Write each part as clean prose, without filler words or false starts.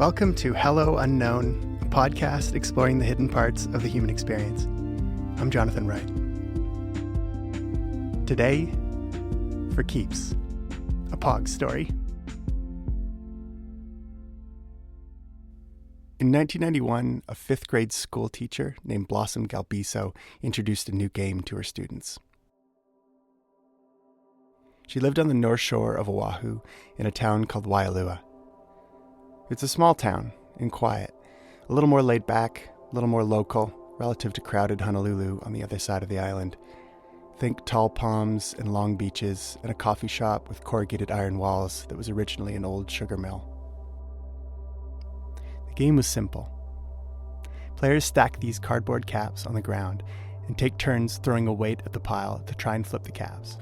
Welcome to Hello Unknown, a podcast exploring the hidden parts of the human experience. I'm Jonathan Wright. Today, for keeps, a POGs story. In 1991, a fifth grade school teacher named Blossom Galbiso introduced a new game to her students. She lived on the north shore of Oahu in a town called Waialua. It's a small town and quiet, a little more laid back, a little more local, relative to crowded Honolulu on the other side of the island. Think tall palms and long beaches and a coffee shop with corrugated iron walls that was originally an old sugar mill. The game was simple. Players stack these cardboard caps on the ground and take turns throwing a weight at the pile to try and flip the caps.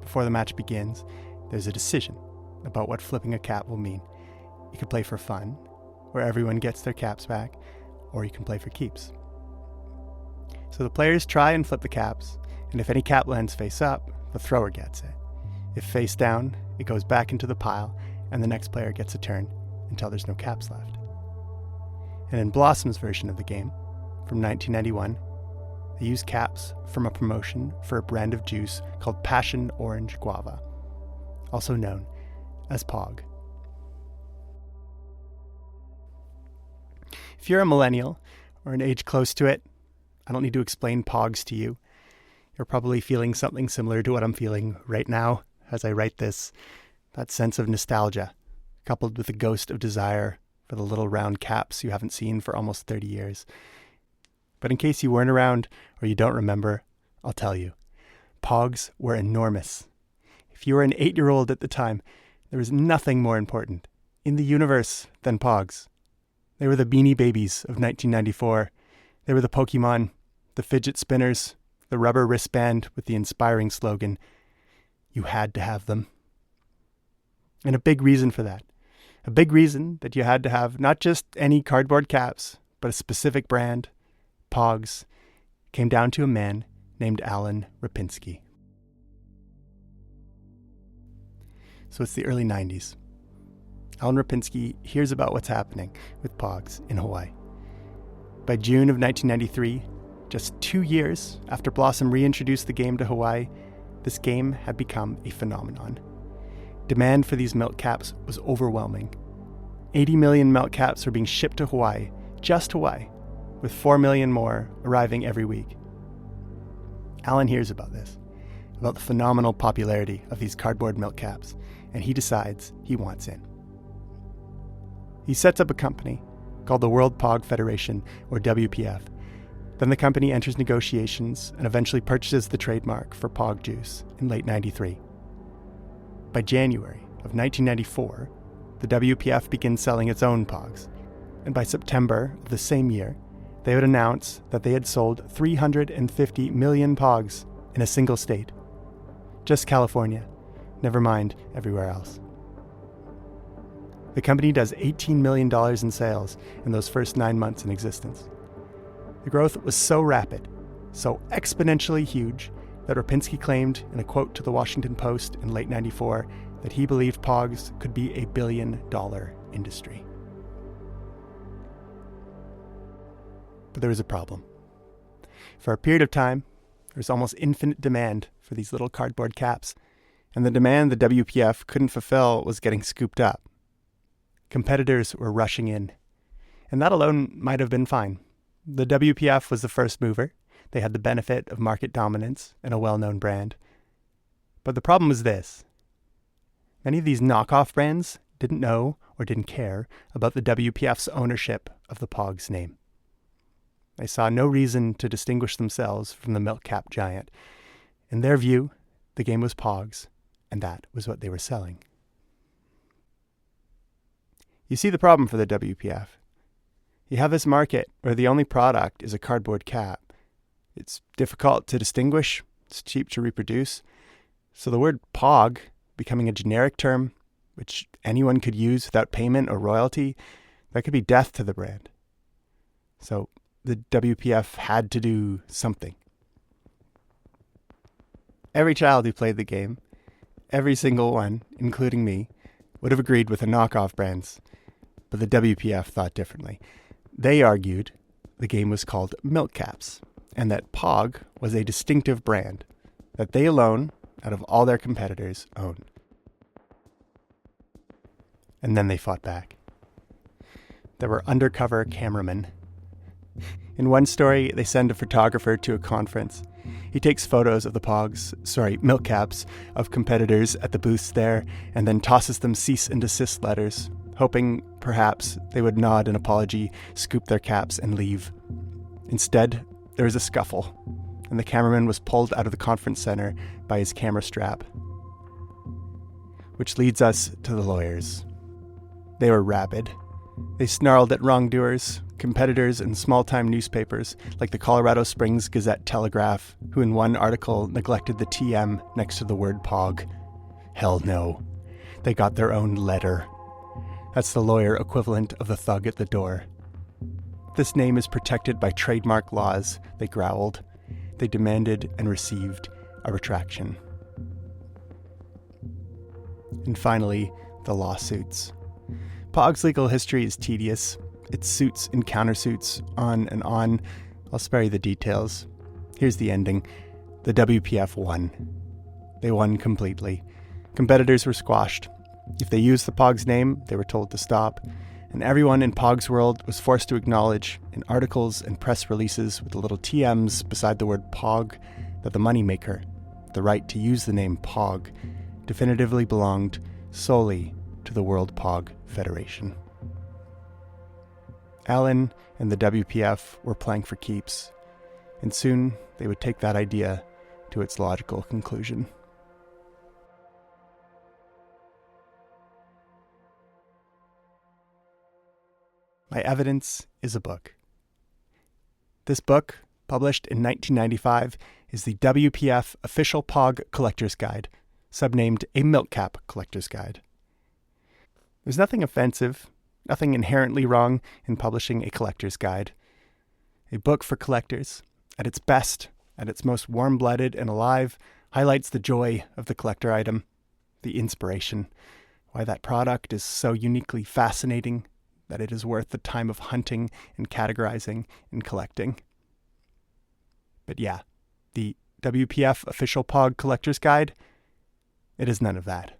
Before the match begins, there's a decision about what flipping a cap will mean. You can play for fun, where everyone gets their caps back, or you can play for keeps. So the players try and flip the caps, and if any cap lands face up, the thrower gets it. If face down, it goes back into the pile, and the next player gets a turn until there's no caps left. And in Blossom's version of the game, from 1991, they use caps from a promotion for a brand of juice called Passion Orange Guava, also known as POG. If you're a millennial, or an age close to it, I don't need to explain POGs to you. You're probably feeling something similar to what I'm feeling right now as I write this. That sense of nostalgia, coupled with the ghost of desire for the little round caps you haven't seen for almost 30 years. But in case you weren't around or you don't remember, I'll tell you. POGs were enormous. If you were an 8-year-old at the time, there was nothing more important in the universe than POGs. They were the Beanie Babies of 1994. They were the Pokemon, the fidget spinners, the rubber wristband with the inspiring slogan, "You had to have them." And a big reason for that. A big reason that you had to have not just any cardboard caps, but a specific brand, POGs, came down to a man named Alan Rapinski. So it's the early 90s. Alan Rapinski hears about what's happening with POGs in Hawaii. By June of 1993, just 2 years after Blossom reintroduced the game to Hawaii, this game had become a phenomenon. Demand for these milk caps was overwhelming. 80 million milk caps were being shipped to Hawaii, just Hawaii, with 4 million more arriving every week. Alan hears about this, about the phenomenal popularity of these cardboard milk caps, and he decides he wants in. He sets up a company called the World POG Federation, or WPF. Then the company enters negotiations and eventually purchases the trademark for POG juice in late 93. By January of 1994, the WPF begins selling its own POGs, and by September of the same year, they would announce that they had sold 350 million POGs in a single state. Just California, never mind everywhere else. The company does $18 million in sales in those first 9 months in existence. The growth was so rapid, so exponentially huge, that Rapinski claimed in a quote to the Washington Post in late 94 that he believed POGs could be a $1 billion industry. But there was a problem. For a period of time, there was almost infinite demand for these little cardboard caps, and the demand the WPF couldn't fulfill was getting scooped up. Competitors were rushing in, and that alone might have been fine. The WPF was the first mover. They had the benefit of market dominance and a well-known brand. But the problem was this. Many of these knockoff brands didn't know or didn't care about the WPF's ownership of the POGs name. They saw no reason to distinguish themselves from the milk cap giant. In their view, the game was POGs, and that was what they were selling. You see the problem for the WPF. You have this market where the only product is a cardboard cap. It's difficult to distinguish, it's cheap to reproduce. So the word POG, becoming a generic term, which anyone could use without payment or royalty, that could be death to the brand. So the WPF had to do something. Every child who played the game, every single one, including me, would have agreed with the knockoff brands. But the WPF thought differently. They argued the game was called Milk Caps, and that POG was a distinctive brand that they alone, out of all their competitors, owned. And then they fought back. There were undercover cameramen. In one story, they send a photographer to a conference. He takes photos of the milk caps of competitors at the booths there, and then tosses them cease and desist letters, hoping perhaps they would nod an apology, scoop their caps, and leave. Instead, there was a scuffle, and the cameraman was pulled out of the conference center by his camera strap. Which leads us to the lawyers. They were rabid. They snarled at wrongdoers, competitors, and small-time newspapers like the Colorado Springs Gazette-Telegraph, who in one article neglected the TM next to the word POG. Hell no. They got their own letter. That's the lawyer equivalent of the thug at the door. This name is protected by trademark laws, they growled. They demanded and received a retraction. And finally, the lawsuits. POG's legal history is tedious. It's suits and countersuits, on and on. I'll spare you the details. Here's the ending. The WPF won. They won completely. Competitors were squashed. If they used the POG's name, they were told to stop. And everyone in POG's world was forced to acknowledge, in articles and press releases with the little TMs beside the word POG, that the moneymaker, the right to use the name POG, definitively belonged solely to the World POG Federation. Alan and the WPF were playing for keeps, and soon they would take that idea to its logical conclusion. My evidence is a book. This book, published in 1995, is the WPF Official POG Collector's Guide, subnamed A Milk Cap Collector's Guide. There's nothing offensive, nothing inherently wrong in publishing a collector's guide. A book for collectors, at its best, at its most warm-blooded and alive, highlights the joy of the collector item, the inspiration, why that product is so uniquely fascinating that it is worth the time of hunting and categorizing and collecting. But yeah, the WPF Official POG Collector's Guide, it is none of that.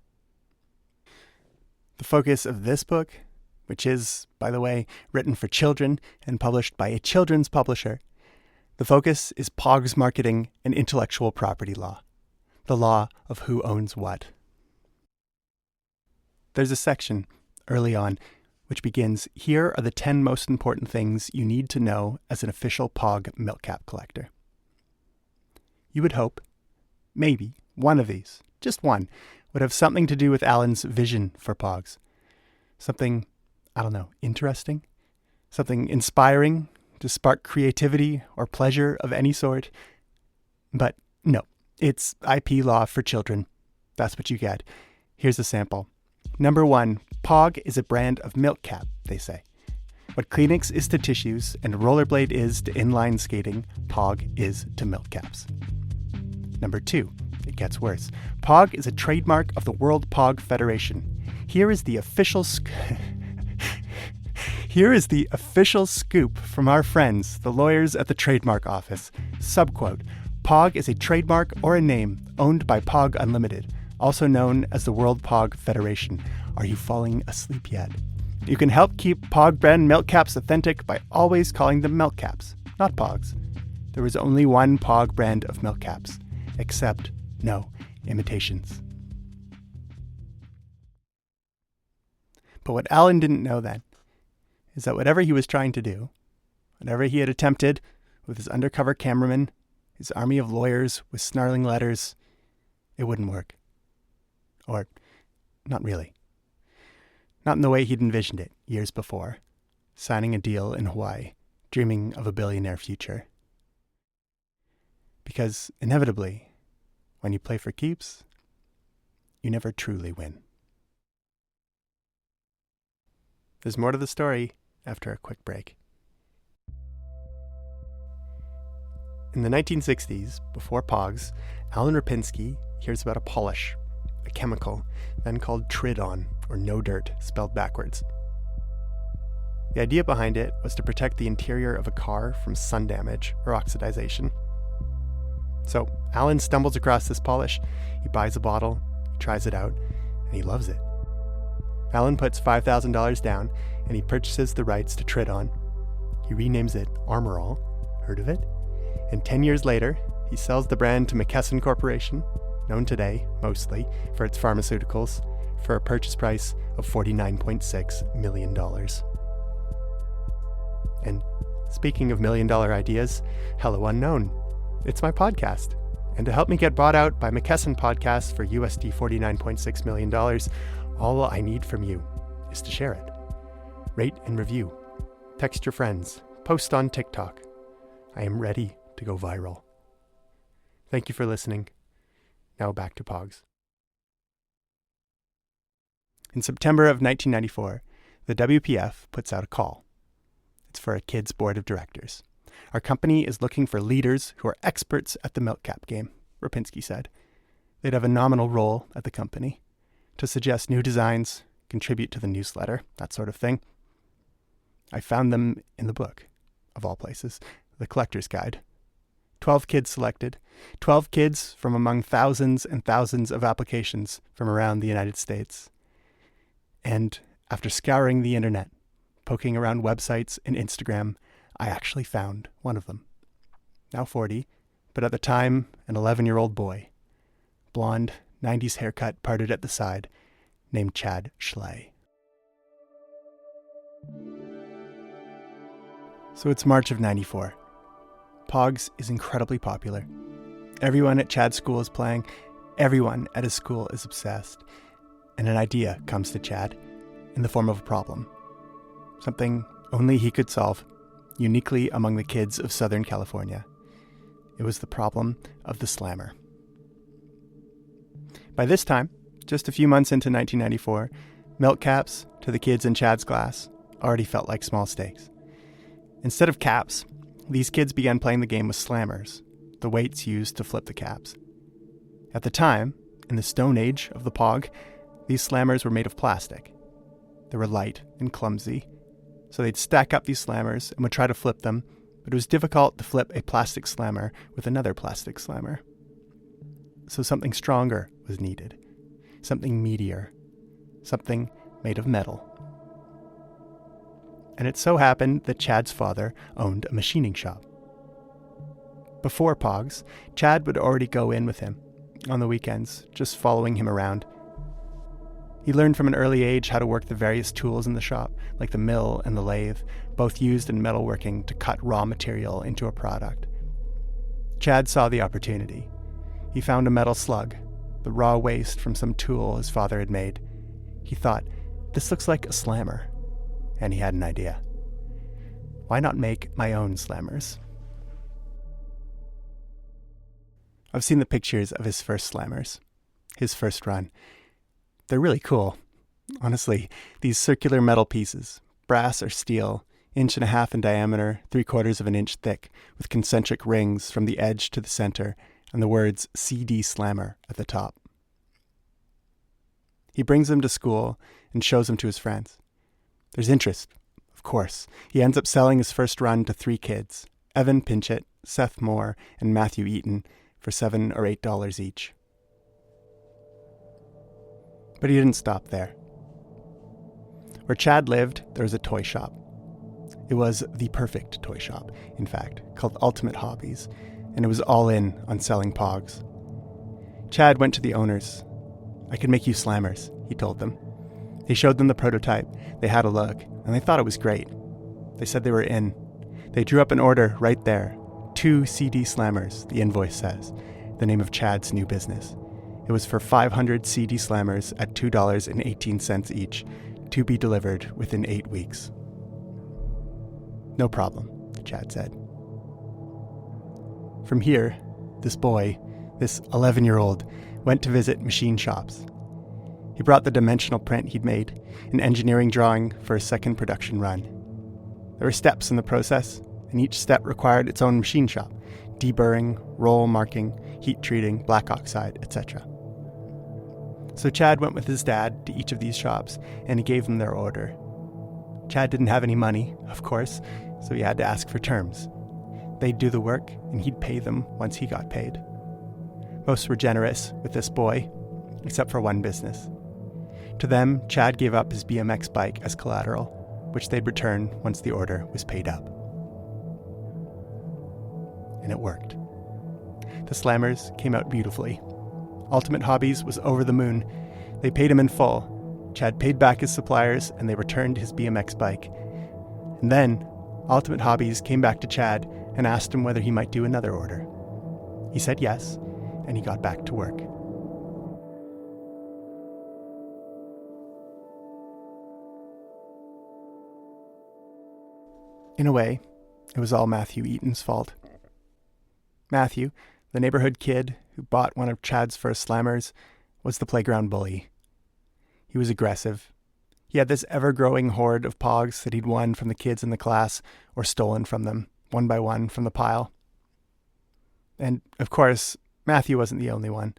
The focus of this book, which is, by the way, written for children and published by a children's publisher, the focus is POG's marketing and intellectual property law, the law of who owns what. There's a section early on which begins, "Here are the 10 most important things you need to know as an official POG milk cap collector." You would hope, maybe, one of these, just one, would have something to do with Alan's vision for POGs. Something, interesting? Something inspiring to spark creativity or pleasure of any sort? But no, it's IP law for children. That's what you get. Here's a sample. Number 1, POG is a brand of milk cap, they say. What Kleenex is to tissues and rollerblade is to inline skating, POG is to milk caps. Number 2, it gets worse. POG is a trademark of the World POG Federation. Here is the official scoop from our friends, the lawyers at the trademark office. Subquote, POG is a trademark or a name owned by POG Unlimited, also known as the World POG Federation. Are you falling asleep yet? You can help keep POG brand milk caps authentic by always calling them milk caps, not POGs. There was only one POG brand of milk caps, except no imitations. But what Alan didn't know then is that whatever he was trying to do, whatever he had attempted with his undercover cameraman, his army of lawyers with snarling letters, it wouldn't work. Or, not really. Not in the way he'd envisioned it years before, signing a deal in Hawaii, dreaming of a billionaire future. Because, inevitably, when you play for keeps, you never truly win. There's more to the story after a quick break. In the 1960s, before POGs, Alan Rapinski hears about a polish, a chemical, then called Tridon, or no dirt, spelled backwards. The idea behind it was to protect the interior of a car from sun damage or oxidization. So Alan stumbles across this polish, he buys a bottle, he tries it out, and he loves it. Alan puts $5,000 down, and he purchases the rights to Tridon. He renames it Armor All, heard of it? And 10 years later, he sells the brand to McKesson Corporation, known today, mostly, for its pharmaceuticals, for a purchase price of $49.6 million. And speaking of million-dollar ideas, hello unknown. It's my podcast. And to help me get bought out by McKesson Podcasts for USD $49.6 million, all I need from you is to share it. Rate and review. Text your friends. Post on TikTok. I am ready to go viral. Thank you for listening. Now back to POGs. In September of 1994, the WPF puts out a call. It's for a kids' board of directors. Our company is looking for leaders who are experts at the milk cap game, Rapinski said. They'd have a nominal role at the company to suggest new designs, contribute to the newsletter, that sort of thing. I found them in the book, of all places, The Collector's Guide. 12 kids selected, 12 kids from among thousands and thousands of applications from around the United States. And after scouring the internet, poking around websites and Instagram, I actually found one of them. Now 40, but at the time, an 11-year-old boy. Blonde, 90s haircut parted at the side, named Chad Schley. So it's March of 94. POGs is incredibly popular. Everyone at Chad's school is playing. Everyone at his school is obsessed. And an idea comes to Chad in the form of a problem. Something only he could solve, uniquely among the kids of Southern California. It was the problem of the slammer. By this time, just a few months into 1994, milk caps, to the kids in Chad's class, already felt like small stakes. Instead of caps, these kids began playing the game with slammers, the weights used to flip the caps. At the time, in the stone age of the POG, these slammers were made of plastic. They were light and clumsy, so they'd stack up these slammers and would try to flip them, but it was difficult to flip a plastic slammer with another plastic slammer. So something stronger was needed, something meatier, something made of metal. And it so happened that Chad's father owned a machining shop. Before POGs, Chad would already go in with him on the weekends, just following him around. He learned from an early age how to work the various tools in the shop, like the mill and the lathe, both used in metalworking to cut raw material into a product. Chad saw the opportunity. He found a metal slug, the raw waste from some tool his father had made. He thought, this looks like a slammer. And he had an idea. Why not make my own slammers? I've seen the pictures of his first slammers, his first run. They're really cool. Honestly, these circular metal pieces, brass or steel, 1.5 inches in diameter, 3/4 inch thick, with concentric rings from the edge to the center, and the words CD Slammer at the top. He brings them to school and shows them to his friends. There's interest, of course. He ends up selling his first run to 3 kids, Evan Pinchett, Seth Moore, and Matthew Eaton, for $7 or $8 each. But he didn't stop there. Where Chad lived, there was a toy shop. It was the perfect toy shop, in fact, called Ultimate Hobbies, and it was all in on selling POGs. Chad went to the owners. I could make you slammers, he told them. He showed them the prototype. They had a look, and they thought it was great. They said they were in. They drew up an order right there. 2 CD slammers, the invoice says, the name of Chad's new business. It was for 500 CD slammers at $2.18 each, to be delivered within 8 weeks. No problem, Chad said. From here, this boy, this 11-year-old, went to visit machine shops. He brought the dimensional print he'd made, an engineering drawing for a second production run. There were steps in the process, and each step required its own machine shop, deburring, roll marking, heat treating, black oxide, etc. So Chad went with his dad to each of these shops, and he gave them their order. Chad didn't have any money, of course, so he had to ask for terms. They'd do the work, and he'd pay them once he got paid. Most were generous with this boy, except for one business. To them, Chad gave up his BMX bike as collateral, which they'd return once the order was paid up. And it worked. The Slammers came out beautifully. Ultimate Hobbies was over the moon. They paid him in full. Chad paid back his suppliers, and they returned his BMX bike. And then, Ultimate Hobbies came back to Chad and asked him whether he might do another order. He said yes, and he got back to work. In a way, it was all Matthew Eaton's fault. Matthew, the neighborhood kid who bought one of Chad's first slammers, was the playground bully. He was aggressive. He had this ever-growing hoard of POGs that he'd won from the kids in the class or stolen from them, one by one, from the pile. And, of course, Matthew wasn't the only one.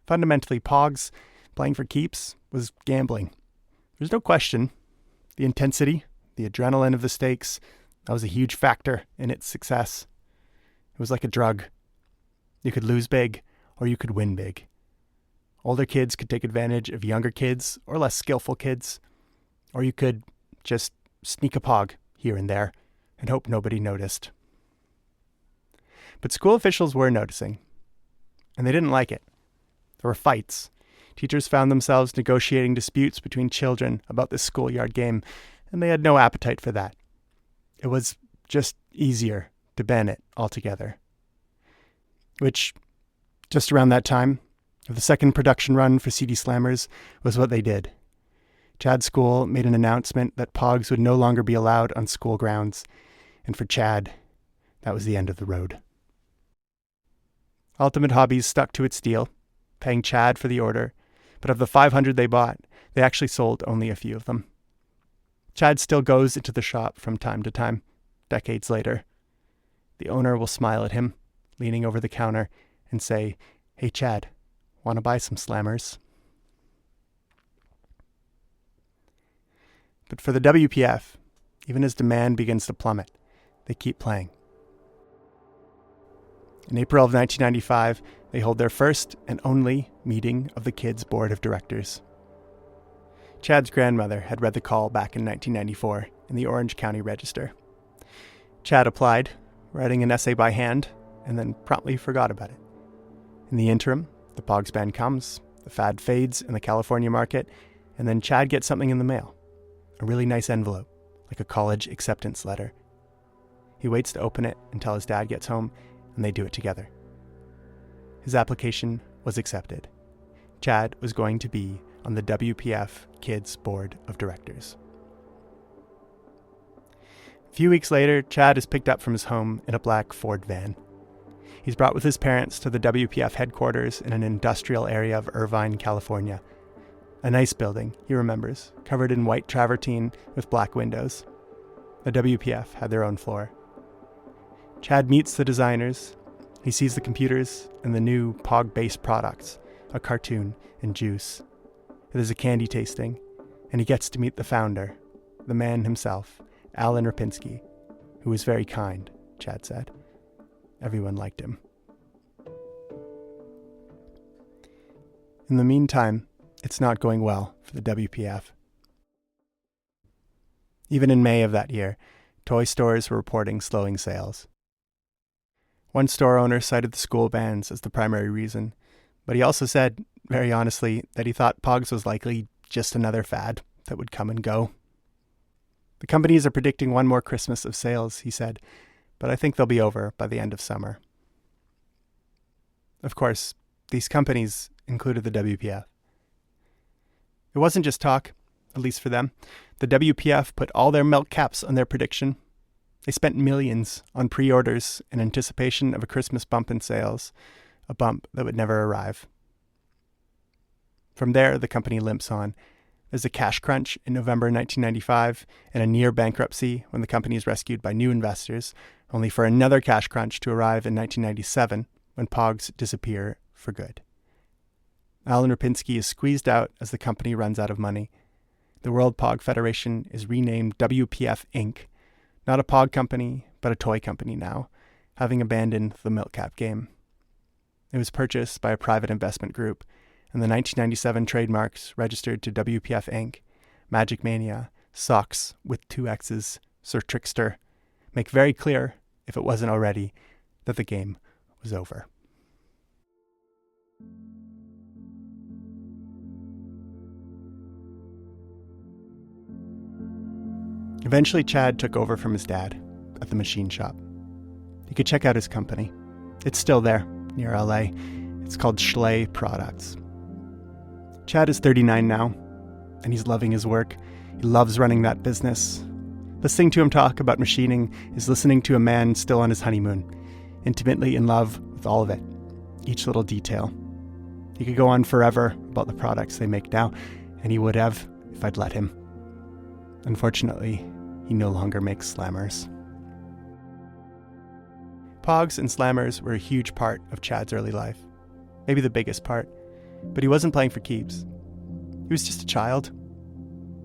Fundamentally, POGs, playing for keeps, was gambling. There's no question. The intensity, the adrenaline of the stakes, that was a huge factor in its success. It was like a drug. You could lose big, or you could win big. Older kids could take advantage of younger kids or less skillful kids. Or you could just sneak a POG here and there and hope nobody noticed. But school officials were noticing, and they didn't like it. There were fights. Teachers found themselves negotiating disputes between children about this schoolyard game, and they had no appetite for that. It was just easier to ban it altogether. Which, just around that time, the second production run for CD Slammers was what they did. Chad's school made an announcement that POGs would no longer be allowed on school grounds, and for Chad, that was the end of the road. Ultimate Hobbies stuck to its deal, paying Chad for the order, but of the 500 they bought, they actually sold only a few of them. Chad still goes into the shop from time to time, decades later. The owner will smile at him, leaning over the counter, and say, "Hey Chad, want to buy some slammers?" But for the WPF, even as demand begins to plummet, they keep playing. In April of 1995, they hold their first and only meeting of the kids' board of directors. Chad's grandmother had read the call back in 1994 in the Orange County Register. Chad applied, writing an essay by hand, and then promptly forgot about it. In the interim, the POGs ban comes, the fad fades in the California market, and then Chad gets something in the mail. A really nice envelope, like a college acceptance letter. He waits to open it until his dad gets home, and they do it together. His application was accepted. Chad was going to be on the WPF Kids Board of Directors. A few weeks later, Chad is picked up from his home in a black Ford van. He's brought with his parents to the WPF headquarters in an industrial area of Irvine, California. A nice building, he remembers, covered in white travertine with black windows. The WPF had their own floor. Chad meets the designers. He sees the computers and the new POG-based products, a cartoon and juice. It is a candy tasting, and he gets to meet the founder, the man himself, Alan Rapinski, who was very kind, Chad said. Everyone liked him. In the meantime, it's not going well for the WPF. Even in May of that year, toy stores were reporting slowing sales. One store owner cited the school bans as the primary reason, but he also said, very honestly, that he thought POGs was likely just another fad that would come and go. The companies are predicting one more Christmas of sales, he said, but I think they'll be over by the end of summer. Of course, these companies included the WPF. It wasn't just talk, at least for them. The WPF put all their milk caps on their prediction. They spent millions on pre-orders in anticipation of a Christmas bump in sales, a bump that would never arrive. From there, the company limps on. There's a cash crunch in November 1995 and a near bankruptcy when the company is rescued by new investors, only for another cash crunch to arrive in 1997 when POGs disappear for good. Alan Rapinski is squeezed out as the company runs out of money. the World POG Federation is renamed WPF Inc., not a POG company, but a toy company now, having abandoned the milk cap game. It was purchased by a private investment group, and the 1997 trademarks registered to WPF Inc., Magic Mania, Socks with 2 X's, Sir Trickster, make very clear, if it wasn't already, that the game was over. Eventually, Chad took over from his dad at the machine shop. You could check out his company. It's still there, near LA. It's called Schley Products. Chad is 39 now, and he's loving his work. He loves running that business. Listening to him talk about machining is listening to a man still on his honeymoon, intimately in love with all of it, each little detail. He could go on forever about the products they make now, and he would have if I'd let him. Unfortunately, he no longer makes slammers. POGs and slammers were a huge part of Chad's early life. Maybe the biggest part. But he wasn't playing for keeps. He was just a child.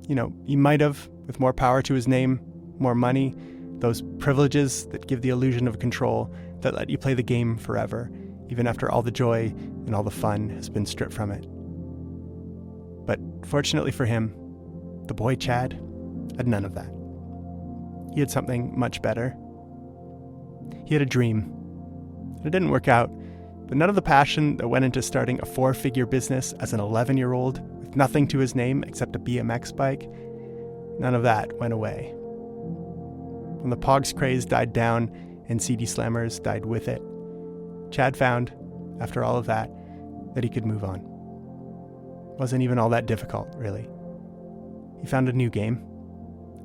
He might have, with more power to his name, more money, those privileges that give the illusion of control that let you play the game forever, even after all the joy and all the fun has been stripped from it. But fortunately for him, the boy Chad had none of that. He had something much better. He had a dream. And it didn't work out, but none of the passion that went into starting a 4-figure business as an 11-year-old with nothing to his name except a BMX bike, none of that went away. When the POGs craze died down and CD slammers died with it, Chad found, after all of that he could move on. Wasn't even all that difficult, really. He found a new game,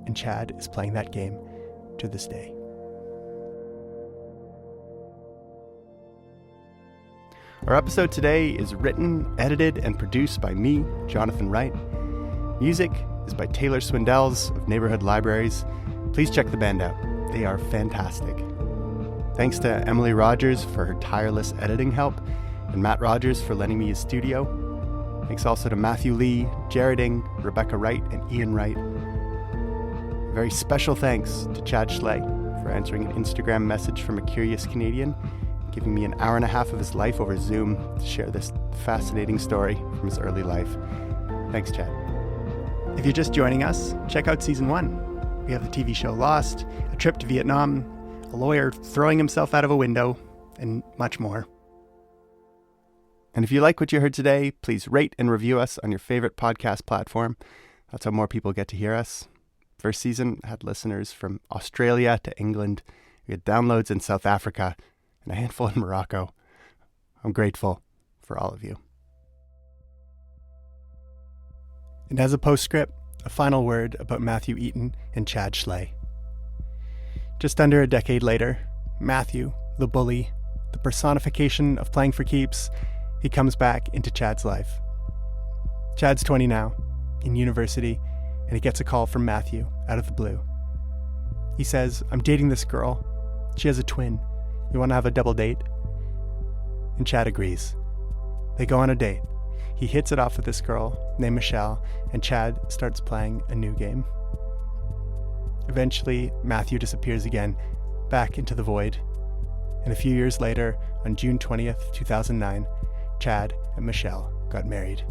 and Chad is playing that game to this day. Our episode today is written, edited, and produced by me, Jonathan Wright. Music is by Taylor Swindells of Neighborhood Libraries. Please check the band out. They are fantastic. Thanks to Emily Rogers for her tireless editing help, and Matt Rogers for lending me his studio. Thanks also to Matthew Lee, Jared Ing, Rebecca Wright, and Ian Wright. A very special thanks to Chad Schley for answering an Instagram message from a curious Canadian, giving me an hour and a half of his life over Zoom to share this fascinating story from his early life. Thanks, Chad. If you're just joining us, check out Season 1. We have the TV show Lost, a trip to Vietnam, a lawyer throwing himself out of a window, and much more. And if you like what you heard today, please rate and review us on your favorite podcast platform. That's how more people get to hear us. First season had listeners from Australia to England. We had downloads in South Africa and a handful in Morocco. I'm grateful for all of you. And as a postscript, a final word about Matthew Eaton and Chad Schley. Just under a decade later, Matthew, the bully, the personification of playing for keeps, he comes back into Chad's life. Chad's 20 now, in university, and he gets a call from Matthew out of the blue. He says, "I'm dating this girl. She has a twin. You want to have a double date?" And Chad agrees. They go on a date. He hits it off with this girl named Michelle, and Chad starts playing a new game. Eventually, Matthew disappears again, back into the void. And a few years later, on June 20th, 2009, Chad and Michelle got married.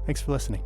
Thanks for listening.